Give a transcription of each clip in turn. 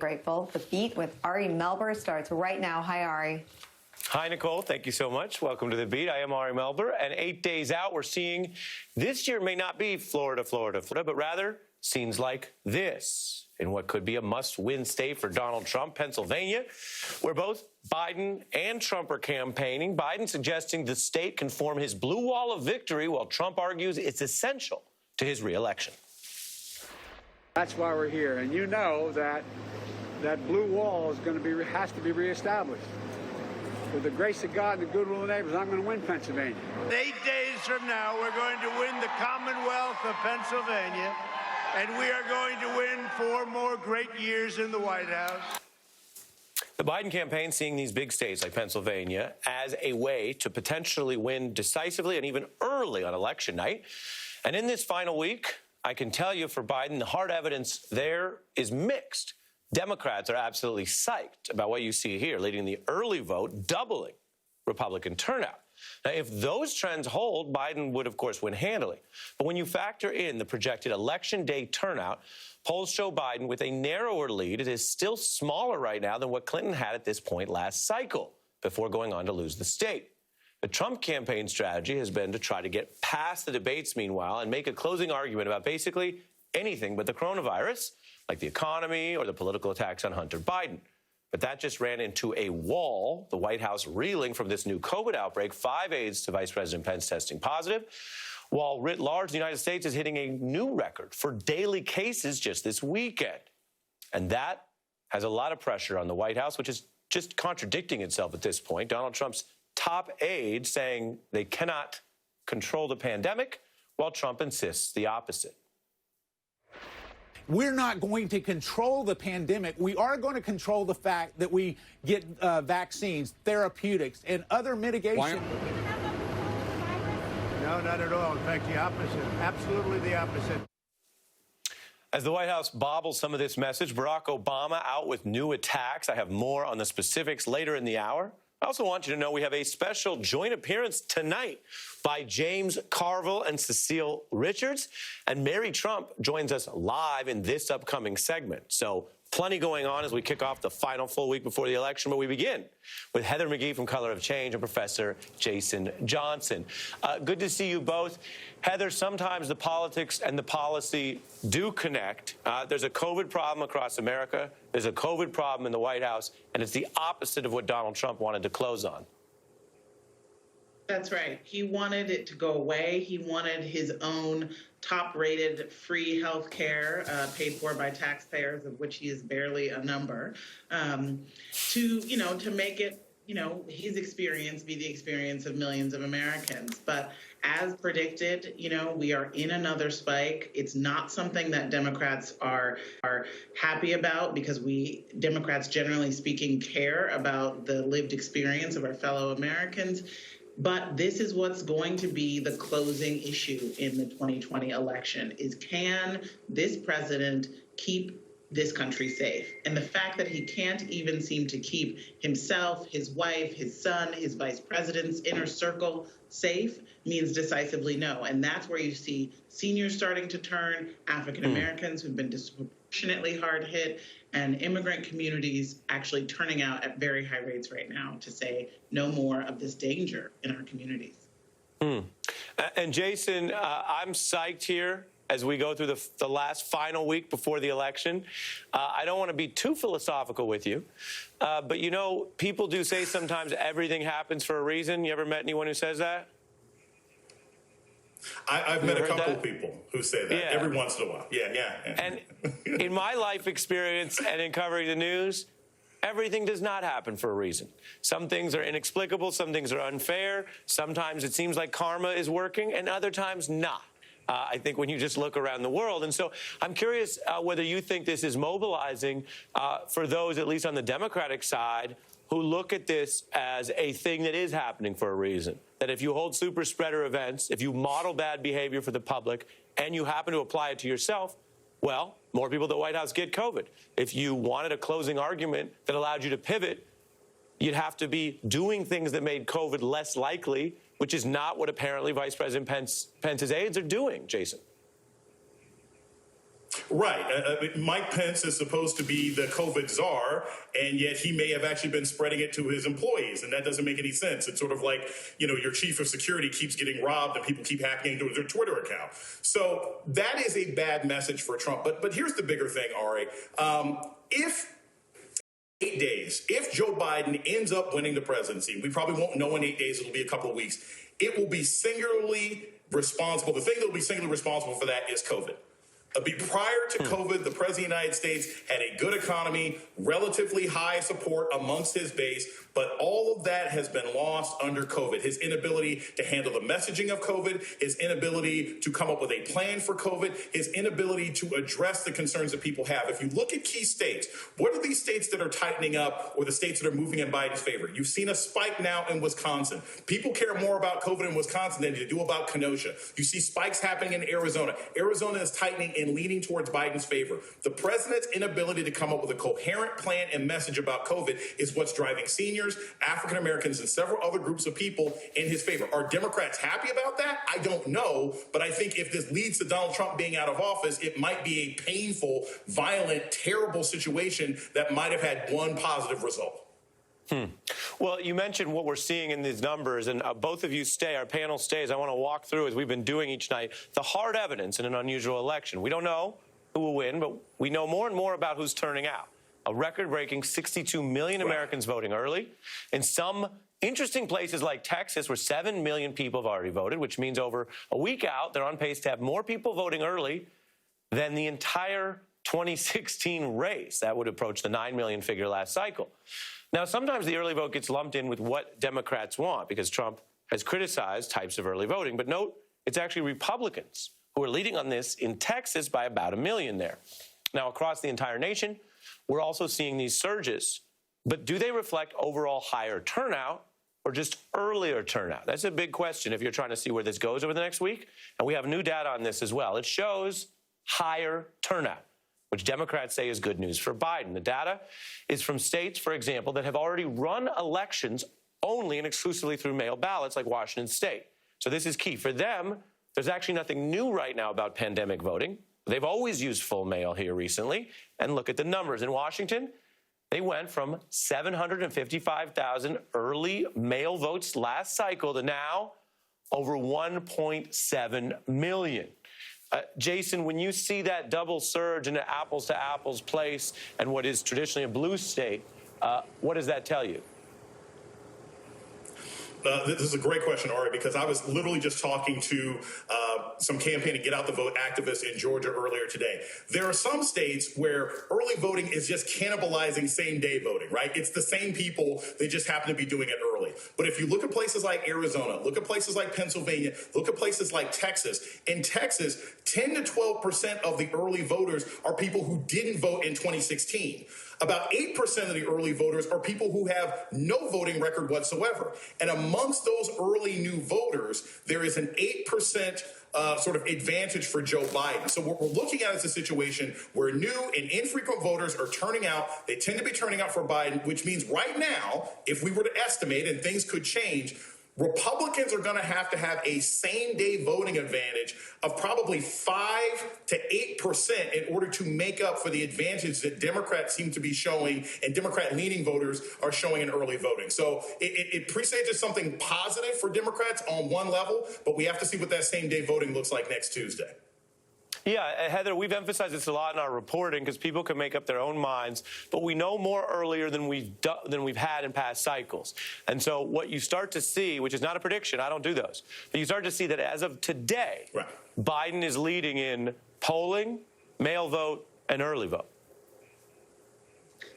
Grateful. The Beat with Ari Melber starts right now. Hi, Ari. Hi, Nicole. Thank you so much. Welcome to The Beat. I am Ari Melber, and 8 days out, we're seeing this year may not be Florida, but rather scenes like this in what could be a must-win state for Donald Trump, Pennsylvania, where both Biden and Trump are campaigning. Biden suggesting the state can form his blue wall of victory, while Trump argues it's essential to his reelection. That's why we're here, and you know that blue wall has to be reestablished. With the grace of God and the goodwill of the neighbors, I'm going to win Pennsylvania. 8 days from now, we're going to win the Commonwealth of Pennsylvania, and we are going to win 4 more great years in the White House. The Biden campaign seeing these big states like Pennsylvania as a way to potentially win decisively and even early on election night. And in this final week, I can tell you for Biden, the hard evidence there is mixed. Democrats are absolutely psyched about what you see here, leading the early vote, doubling Republican turnout. Now, if those trends hold, Biden would, of course, win handily. But when you factor in the projected election day turnout, polls show Biden with a narrower lead. It is still smaller right now than what Clinton had at this point last cycle, before going on to lose the state. The Trump campaign strategy has been to try to get past the debates, meanwhile, and make a closing argument about basically anything but the coronavirus, like the economy or the political attacks on Hunter Biden. But that just ran into a wall, the White House reeling from this new COVID outbreak, 5 aides to Vice President Pence testing positive, while writ large, the United States is hitting a new record for daily cases just this weekend. And that has a lot of pressure on the White House, which is just contradicting itself at this point. Donald Trump's top aide saying they cannot control the pandemic, while Trump insists the opposite. We're not going to control the pandemic. We are going to control the fact that we get vaccines, therapeutics, and other mitigation. No, not at all. In fact, the opposite. Absolutely the opposite. As the White House bobbles some of this message, Barack Obama out with new attacks. I have more on the specifics later in the hour. I also want you to know we have a special joint appearance tonight by James Carville and Cecile Richards. And Mary Trump joins us live in this upcoming segment. So plenty going on as we kick off the final full week before the election. But we begin with Heather McGhee from Color of Change and Professor Jason Johnson. Good to see you both. Heather, sometimes the politics and the policy do connect. There's a COVID problem across America. There's a COVID problem in the White House, and it's the opposite of what Donald Trump wanted to close on. That's right. He wanted it to go away. He wanted his own top-rated free health care paid for by taxpayers, of which he is barely a number, to make it, his experience be the experience of millions of Americans. But as predicted, we are in another spike. It's not something that Democrats are happy about, because Democrats, generally speaking, care about the lived experience of our fellow Americans. But this is what's going to be the closing issue in the 2020 election, is can this president keep this country safe? And the fact that he can't even seem to keep himself, his wife, his son, his vice president's inner circle safe means decisively no. And that's where you see seniors starting to turn, African Americans who've been disproportionately hard hit, and immigrant communities actually turning out at very high rates right now to say no more of this danger in our communities. And Jason, I'm psyched here as we go through the last final week before the election. I don't want to be too philosophical with you, but people do say sometimes everything happens for a reason. You ever met anyone who says that? I've met a couple people who say that every once in a while. Yeah. And in my life experience and in covering the news, everything does not happen for a reason. Some things are inexplicable. Some things are unfair. Sometimes it seems like karma is working, and other times not. I think when you just look around the world. And so I'm curious whether you think this is mobilizing for those, at least on the Democratic side, who look at this as a thing that is happening for a reason. That if you hold super spreader events, if you model bad behavior for the public, and you happen to apply it to yourself, well, more people at the White House get COVID. If you wanted a closing argument that allowed you to pivot, you'd have to be doing things that made COVID less likely, which is not what apparently Vice President Pence's aides are doing, Jason. Right. Mike Pence is supposed to be the COVID czar, and yet he may have actually been spreading it to his employees, and that doesn't make any sense. It's sort of like, your chief of security keeps getting robbed and people keep hacking into their Twitter account. So that is a bad message for Trump. But here's the bigger thing, Ari. If 8 days, if Joe Biden ends up winning the presidency, we probably won't know in 8 days, it'll be a couple of weeks, it will be singularly responsible. The thing that will be singularly responsible for that is COVID. Prior to COVID, the president of the United States had a good economy, relatively high support amongst his base, but all of that has been lost under COVID. His inability to handle the messaging of COVID, his inability to come up with a plan for COVID, his inability to address the concerns that people have. If you look at key states, what are these states that are tightening up or the states that are moving in Biden's favor? You've seen a spike now in Wisconsin. People care more about COVID in Wisconsin than they do about Kenosha. You see spikes happening in Arizona. Arizona is tightening and leaning towards Biden's favor. The president's inability to come up with a coherent plan and message about COVID is what's driving seniors, African Americans, and several other groups of people in his favor. Are Democrats happy about that? I don't know, but I think if this leads to Donald Trump being out of office, it might be a painful, violent, terrible situation that might have had one positive result. Well, you mentioned what we're seeing in these numbers, and both of you stay, our panel stays. I want to walk through, as we've been doing each night, the hard evidence in an unusual election. We don't know who will win, but we know more and more about who's turning out. A record-breaking 62 million Americans voting early. In some interesting places like Texas, where 7 million people have already voted, which means over a week out, they're on pace to have more people voting early than the entire 2016 race. That would approach the 9 million figure last cycle. Now, sometimes the early vote gets lumped in with what Democrats want because Trump has criticized types of early voting. But note, it's actually Republicans who are leading on this in Texas by about 1 million there. Now, across the entire nation, we're also seeing these surges. But do they reflect overall higher turnout or just earlier turnout? That's a big question if you're trying to see where this goes over the next week. And we have new data on this as well. It shows higher turnout, which Democrats say is good news for Biden. The data is from states, for example, that have already run elections only and exclusively through mail ballots, like Washington State. So this is key. For them, there's actually nothing new right now about pandemic voting. They've always used full mail here recently. And look at the numbers. In Washington, they went from 755,000 early mail votes last cycle to now over 1.7 million. Jason, when you see that double surge in an apples-to-apples place and what is traditionally a blue state, what does that tell you? This is a great question, Ari, because I was literally just talking to some campaign to get out the vote activists in Georgia earlier today. There are some states where early voting is just cannibalizing same-day voting, right? It's the same people. They just happen to be doing it early. But if you look at places like Arizona, look at places like Pennsylvania, look at places like Texas. In Texas, 10 to 12% of the early voters are people who didn't vote in 2016. About 8% of the early voters are people who have no voting record whatsoever. And amongst those early new voters, there is an 8% sort of advantage for Joe Biden. So what we're looking at is a situation where new and infrequent voters are turning out. They tend to be turning out for Biden, which means right now, if we were to estimate, and things could change, Republicans are going to have a same-day voting advantage of probably 5 to 8% in order to make up for the advantage that Democrats seem to be showing and Democrat-leaning voters are showing in early voting. So it presages something positive for Democrats on one level, but we have to see what that same-day voting looks like next Tuesday. Yeah, Heather, we've emphasized this a lot in our reporting because people can make up their own minds, but we know more earlier than we've had in past cycles. And so what you start to see, which is not a prediction, I don't do those, but you start to see that as of today, right, Biden is leading in polling, mail vote, and early vote.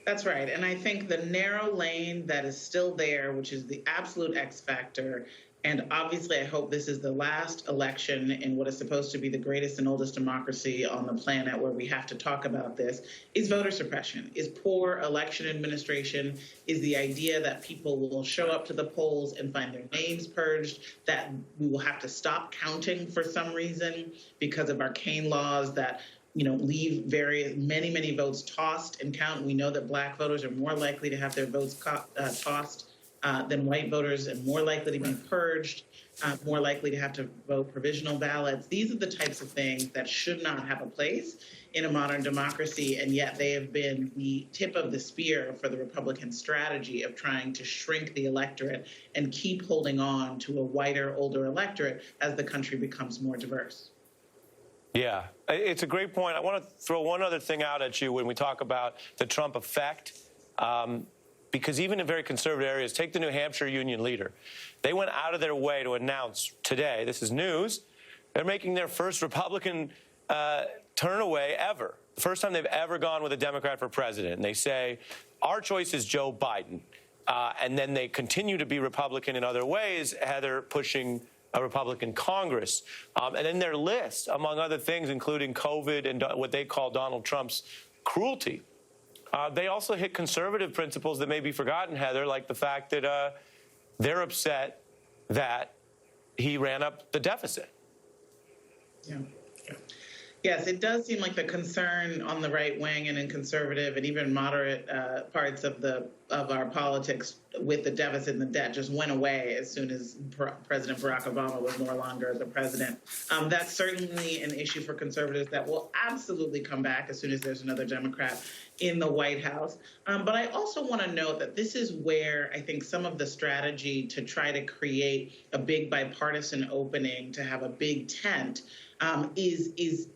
That's right. And I think the narrow lane that is still there, which is the absolute X factor, and obviously I hope this is the last election in what is supposed to be the greatest and oldest democracy on the planet where we have to talk about this, is voter suppression, is poor election administration, is the idea that people will show up to the polls and find their names purged, that we will have to stop counting for some reason because of arcane laws that leave many votes tossed and count. We know that black voters are more likely to have their votes tossed than white voters and more likely to be purged, more likely to have to vote provisional ballots. These are the types of things that should not have a place in a modern democracy, and yet they have been the tip of the spear for the Republican strategy of trying to shrink the electorate and keep holding on to a whiter, older electorate as the country becomes more diverse. Yeah, it's a great point. I want to throw one other thing out at you when we talk about the Trump effect. Because even in very conservative areas, take the New Hampshire union leader. They went out of their way to announce today, this is news, they're making their first Republican turnaway ever. The first time they've ever gone with a Democrat for president. And they say, our choice is Joe Biden. And then they continue to be Republican in other ways, Heather, pushing a Republican Congress. And in their list, among other things, including COVID and what they call Donald Trump's cruelty, they also hit conservative principles that may be forgotten, Heather, like the fact that they're upset that he ran up the deficit. Yeah. Yes, it does seem like the concern on the right wing and in conservative and even moderate parts of our politics with the deficit and the debt just went away as soon as President Barack Obama was no longer the president. That's certainly an issue for conservatives that will absolutely come back as soon as there's another Democrat in the White House. But I also want to note that this is where I think some of the strategy to try to create a big bipartisan opening, to have a big tent, is